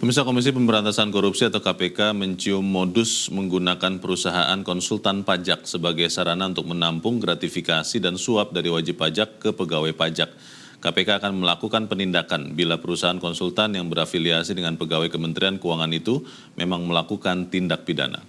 Pemirsa, Komisi Pemberantasan Korupsi atau KPK mencium modus menggunakan perusahaan konsultan pajak sebagai sarana untuk menampung gratifikasi dan suap dari wajib pajak ke pegawai pajak. KPK akan melakukan penindakan bila perusahaan konsultan yang berafiliasi dengan pegawai Kementerian Keuangan itu memang melakukan tindak pidana.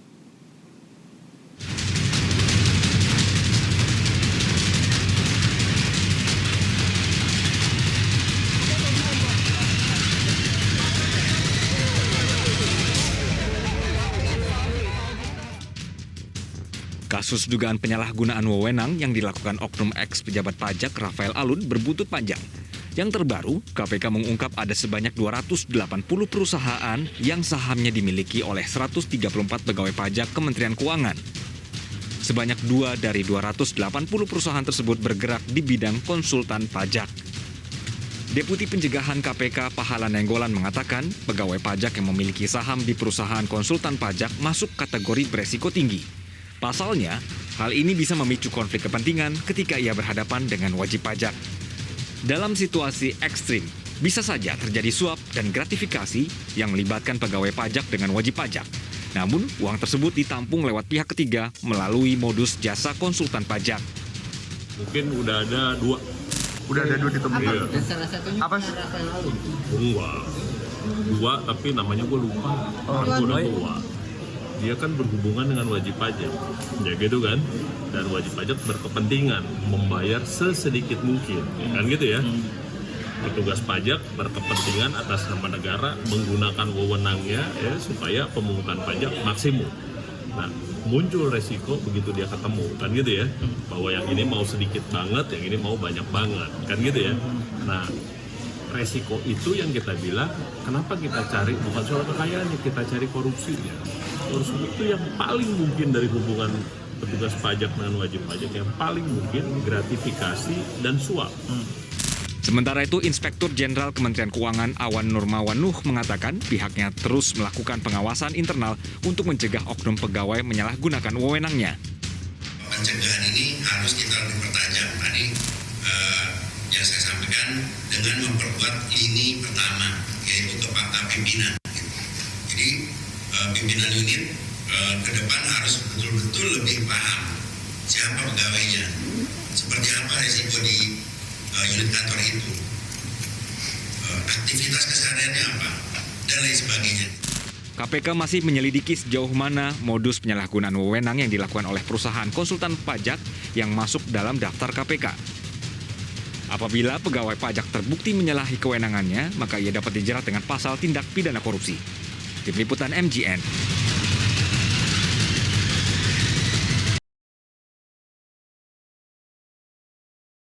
Kasus dugaan penyalahgunaan wewenang yang dilakukan oknum ex-pejabat pajak Rafael Alun berbuntut panjang. Yang terbaru, KPK mengungkap ada sebanyak 280 perusahaan yang sahamnya dimiliki oleh 134 pegawai pajak Kementerian Keuangan. Sebanyak 2 dari 280 perusahaan tersebut bergerak di bidang konsultan pajak. Deputi Pencegahan KPK Pahala Nenggolan mengatakan, pegawai pajak yang memiliki saham di perusahaan konsultan pajak masuk kategori beresiko tinggi. Pasalnya, hal ini bisa memicu konflik kepentingan ketika ia berhadapan dengan wajib pajak. Dalam situasi ekstrim, bisa saja terjadi suap dan gratifikasi yang melibatkan pegawai pajak dengan wajib pajak. Namun, uang tersebut ditampung lewat pihak ketiga melalui modus jasa konsultan pajak. Mungkin udah ada dua. Udah ada dua ditemukan. Iya. Dan salah satunya Apa? Rafael Alun. Enggak. Dua, tapi namanya gue lupa. Aku udah tua. Dia kan berhubungan dengan wajib pajak, ya gitu kan? Dan wajib pajak berkepentingan membayar sesedikit mungkin, kan gitu ya? Petugas pajak berkepentingan atas nama negara menggunakan wewenangnya ya supaya pemungutan pajak maksimum. Nah, muncul resiko begitu dia ketemu, kan gitu ya? Bahwa yang ini mau sedikit banget, yang ini mau banyak banget, kan gitu ya? Nah, resiko itu yang kita bilang, kenapa kita cari bukan soal kekayaannya, kita cari korupsinya. Korupsi itu yang paling mungkin dari hubungan petugas pajak dengan wajib pajak, yang paling mungkin gratifikasi dan suap. Sementara itu, Inspektur Jenderal Kementerian Keuangan Awan Nurmawan Nuh mengatakan pihaknya terus melakukan pengawasan internal untuk mencegah oknum pegawai menyalahgunakan wewenangnya. Pencegahan ini harus kita lebih pertajam. Tadi yang saya sampaikan dengan memperkuat lini pertama, yaitu kepala pimpinan. Jadi pimpinan unit ke depan harus betul-betul lebih paham siapa pegawainya, seperti apa resiko di unit kantor itu, aktivitas kesehariannya apa, dan lain sebagainya. KPK masih menyelidiki sejauh mana modus penyalahgunaan wewenang yang dilakukan oleh perusahaan konsultan pajak yang masuk dalam daftar KPK. Apabila pegawai pajak terbukti menyalahi kewenangannya, maka ia dapat dijerat dengan pasal tindak pidana korupsi. Tim Liputan MGN.